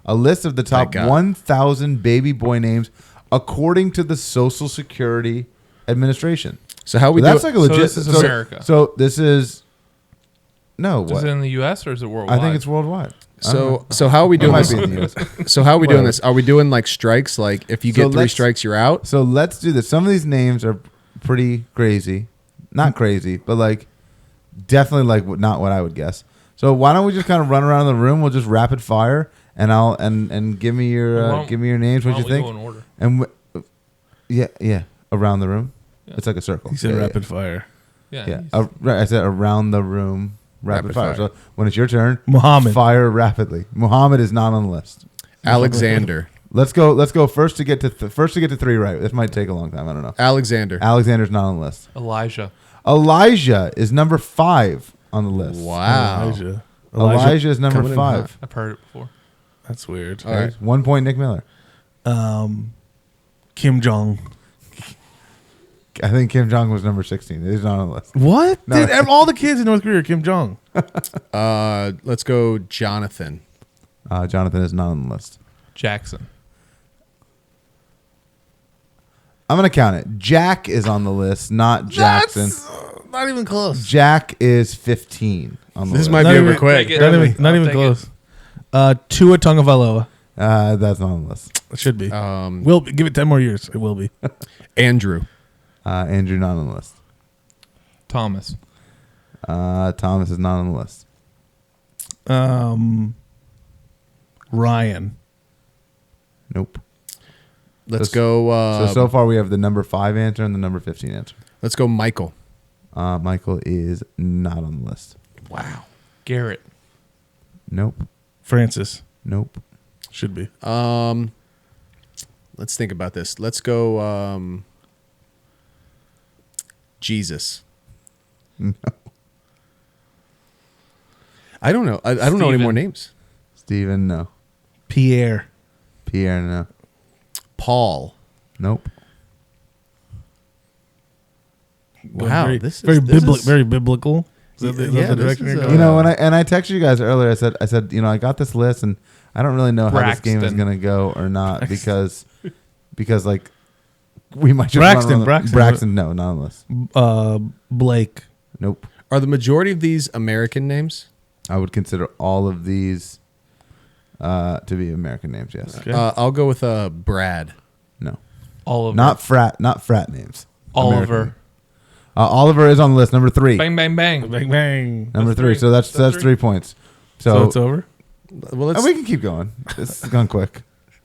A list of the top God. 1,000 baby boy names according to the Social Security Administration. So how we So do that's it? like a legit. this is America. So this is no. Is What? it in the U.S. or is it worldwide? I think it's worldwide. I don't know. So how are we It doing might this? be in the US. So how are we doing Whatever. this? Are we doing like strikes? Like if you So get 3 let's- strikes, you're out. So let's do this. Some of these names are pretty crazy. Not crazy, but like definitely like not what I would guess. So why don't we just kind of run around the room? We'll just rapid fire, and I'll and give me your names. Why What you don't we think? go in order? And yeah, around the room. Yeah. It's like a circle. He said Yeah, rapid fire. Yeah. Yeah, he's- right. I said around the room. Rapid fire. fire. So when it's your turn, Muhammad. fire rapidly. Muhammad is not on the list. Alexander. Let's go first to get to 3 right. This might take a long time. I don't know. Alexander. Alexander's not on the list. Elijah. Elijah is number 5 on the list. Wow. Elijah is number coming in 5. I've heard it before. That's weird. All right. 1 point, Nick Miller. Kim Jong. I think Kim Jong was number 16. He's not on the list. What? No. Dude, all the kids in North Korea are Kim Jong. Let's go, Jonathan. Jonathan is not on the list. Jackson. I'm going to count it. Jack is on the list, not Jackson. Not even close. Jack is 15 on the This list. might Not be even- over quick. Take it. Not even, not I'll even take close. Tua Tagovailoa. That's not on the list. It should be. Um, Will be. Give it 10 more years. It will be. Andrew. Andrew not on the list. Thomas. Thomas is not on the list. Ryan. Nope. Let's So- go. So far we have the number 5 answer and the number 15 answer. Let's go, Michael. Michael is not on the list. Wow. Garrett. Nope. Francis. Nope. Should be. Let's think about this. Let's go. Jesus. No. I don't know. I don't know any Steven. more names. Steven, no. Pierre. Pierre, no. Paul. Nope. Wow, Very, this is- very, this is- very biblical. Is that the, is that Yeah, the this direction is, you're uh, going? You know, when I texted you guys earlier, I said, you know, I got this list and I don't really know how this game is Braxton. gonna go or not because like we might just run Braxton, on the- Braxton. Braxton, no, not on the list. Blake. Nope. Are the majority of these American names? I would consider all of these to be American names. Yes. Okay. I'll go with Brad. No. Oliver. Not frat names. Oliver. American. Oliver is on the list. Number 3. Bang, bang, bang. Bang, bang. Number That's 3. three. So that's That's 3 three. points. So So, it's over? Well, let's. and we can keep going. This is gone quick.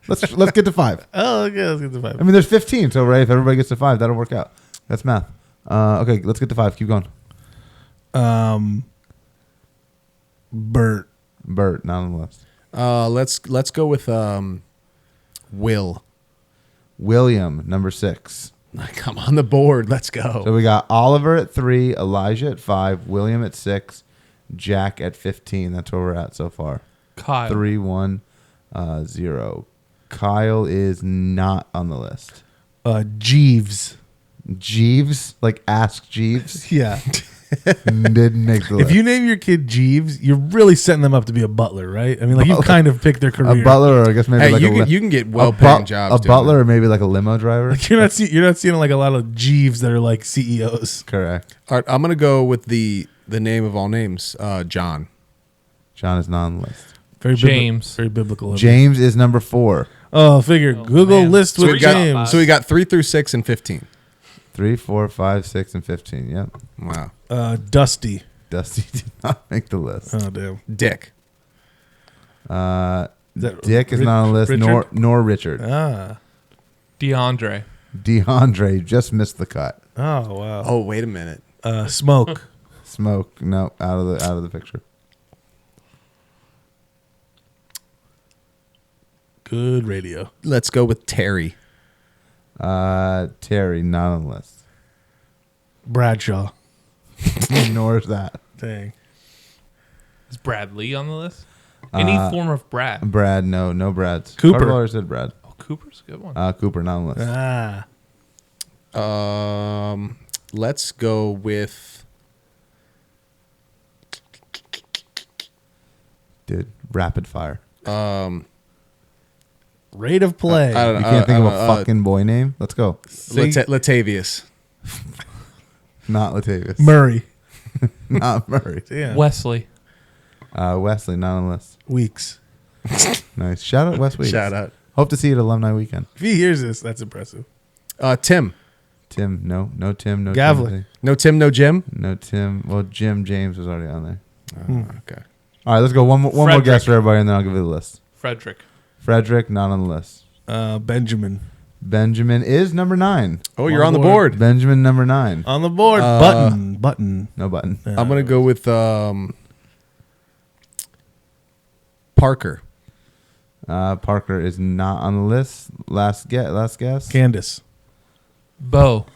Let's get to 5. Oh, okay. Let's get to 5. I mean, there's 15. So right, if everybody gets to 5, that'll work out. That's math. Okay, let's get to 5. Keep going. Bert. Bert, not on the list. Let's go with Will. William, number 6. Come on the board. Let's go. So we got Oliver at 3, Elijah at 5, William at 6, Jack at 15. That's where we're at so far. Kyle. 3, 1, 0. Kyle is not on the list. Jeeves. Jeeves, like Ask Jeeves, Yeah. didn't make the list. If you name your kid Jeeves, you're really setting them up to be a butler, right? I mean, like you've kind of picked their career. a butler, or I guess maybe Hey, like you can get a well-paying jobs. A doing butler, it. or maybe like a limo driver. Like you're not seeing like a lot of Jeeves that are like CEOs. Correct. All right, I'm gonna go with the name of all names. John. John is not on the list. Very James. very biblical. of it. James is number 4. Oh, figure Google man. list So with we got James. so we got 3 through 6 and 15. 3, 4, 5, 6, and 15. Yep. Wow. Dusty. Dusty did not make the list. Oh damn. Dick. Dick is not on the list, Richard? nor Richard. Ah. DeAndre. DeAndre just missed the cut. Oh wow. Oh, wait a minute. Smoke. Smoke, no, out of the picture. Good radio. Let's go with Terry. Terry, not on the list. Bradshaw. Nor is that. Dang. Is Brad Lee on the list? Any form of Brad. Brad, no Brads. Cooper. Carvalho said Brad. Oh, Cooper's a good one. Cooper, not on the list. Let's go with Dude, rapid fire. Rate of play. I don't You know. can't think of a fucking boy name? Let's go. Latavius. Not Latavius. Murray. Not Murray. Yeah. Wesley. Wesley, not on the list. Weeks. Nice. Shout out West Weeks. Shout out. Hope to see you at Alumni Weekend. If he hears this, that's impressive. Tim. Tim, no Tim, no Gavlin. Timothy. No Tim, no Jim. No Tim. Well, Jim James was already on there. Okay. All right, let's go. One more Frederick. guess for everybody, and then I'll give you the list. Frederick. Frederick, not on the list. Benjamin. Benjamin is number 9. Oh, you're on the board. Benjamin, number 9. On the board. Button. No button. I'm gonna go with Parker. Parker is not on the list. Last guess. Candace. Bo.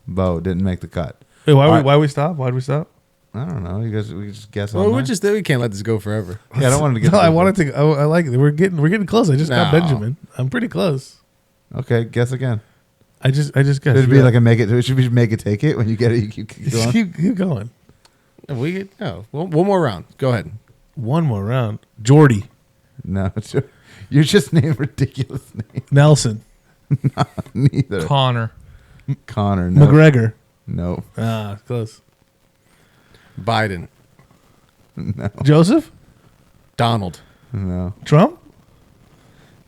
Bo didn't make the cut. Wait, All right. why we stop? Why'd we stop? I don't know. You guys, we just guess Well, on we that. we can't let this go forever. Yeah, I don't want to get. No, I wanted to. I like it. We're getting close. I just got No. Benjamin. I'm pretty close. Okay, guess again. I just guessed. Should it be like a make it? Should we make it take it when you get it? You keep going. keep going. One more round. Go ahead. One more round. Jordy. No, you're just named ridiculous names. Nelson. Neither. Connor. Connor. No. McGregor. No. Close. Biden. No. Joseph. Donald. No. Trump.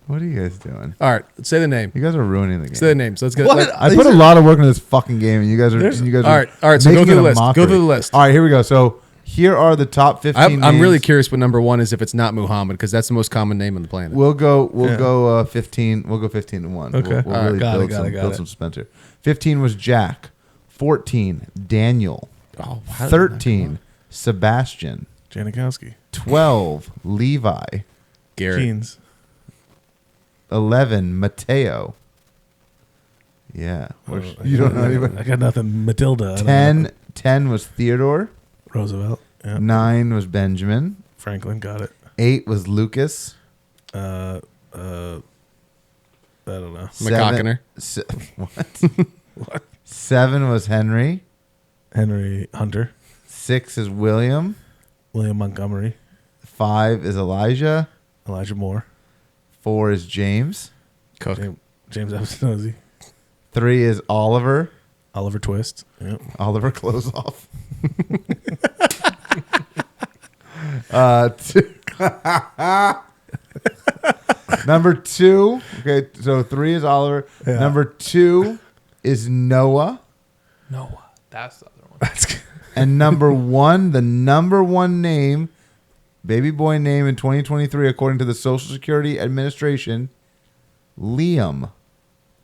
What are you guys doing? All right. Say the name. You guys are ruining the game. Say the names. Let's get. What? Let, I put a lot of work into this fucking game, and you guys are. all right. All right. So go making through it the a list. mockery. Go through the list. All right, here we go. So here are the top 15. I'm names. really curious what number one is if it's not Muhammad because that's the most common name on the planet. We'll go. Yeah. go 15. We'll go 15 to 1. Okay. We'll All right. really Got it, build got it. some suspense here. 15 was Jack. 14 Daniel. Oh, 13 Sebastian. Janikowski. 12 Levi. Garrett. Jeans. 11 Mateo. Yeah. You don't know anybody. I got nothing. Matilda. I don't know. 10 was Theodore. Roosevelt. Yeah. 9 was Benjamin. Franklin got it. 8 was Lucas. I don't know. McCockiner. What? 7 was Henry. Henry Hunter. 6 is William. William Montgomery. 5 is Elijah. Elijah Moore. 4 is James. Cook. James Absinosi. 3 is Oliver. Oliver Twist. Yep. Oliver close off. Number 2. Okay, so 3 is Oliver. Yeah. Number 2 is Noah. Noah. That's the other one. And number 1, the number 1 name, baby boy name in 2023, according to the Social Security Administration, Liam.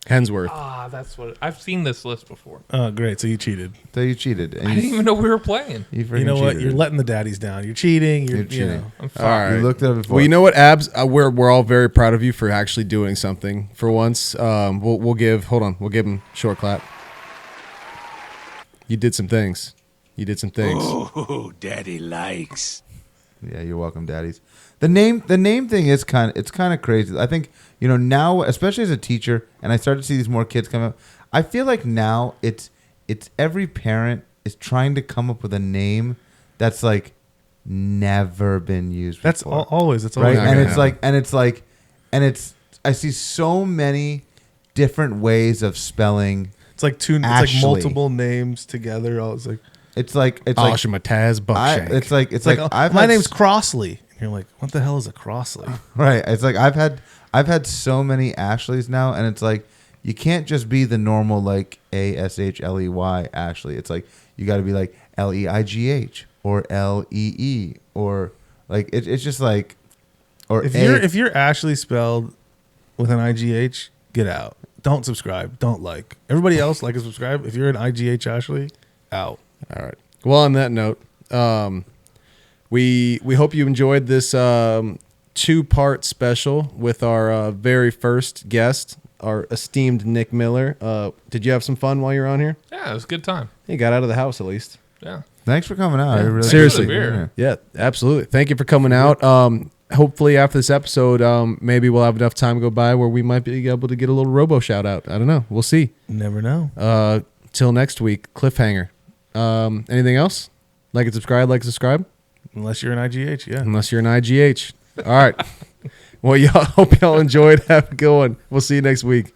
Hensworth. That's what I've seen this list before. Oh, great. So you cheated. So you cheated. And I didn't even know we were playing. You You know what? cheated. You're letting the daddies down. You're cheating. You're cheating. You know. I'm All sorry. right. You looked at it before. Well, you know what, Abs? We're all very proud of you for actually doing something for once. We'll give him a short clap. You did some things. Oh, Daddy likes. Yeah, you're welcome, daddies. The name thing is kind of crazy. I think, now, especially as a teacher, and I started to see these more kids come up. I feel like now it's every parent is trying to come up with a name that's like never been used That's before. always. That's Right? always. not And gonna it's I see so many different ways of spelling. It's like two. It's Ashley. like multiple names together. It's like It's like Mataz Buckshank. it's like my had name's Crossley. And you're like, what the hell is a Crossley? right. It's like I've had so many Ashleys now, and it's like you can't just be the normal like ASHLEY Ashley. It's like you got to be like LEIGH or LEE or like it's just like or If you're Ashley spelled with an IGH, get out. Don't subscribe. Don't like. Everybody else like and subscribe. If you're an IGH Ashley, out. All right. Well, on that note, we hope you enjoyed this 2-part special with our very first guest, our esteemed Nick Miller. Did you have some fun while you were on here? Yeah, it was a good time. You got out of the house at least. Yeah. Thanks for coming out. I really Seriously. Thanks for the beer. Yeah, absolutely. Thank you for coming out. hopefully after this episode, maybe we'll have enough time go by where we might be able to get a little robo shout out. I don't know. We'll see. Never know. Till next week, cliffhanger. Anything else? Like and subscribe. Unless you're an IGH, yeah. Unless you're an IGH. All right. Well, y'all hope y'all enjoyed. Have a good one. We'll see you next week.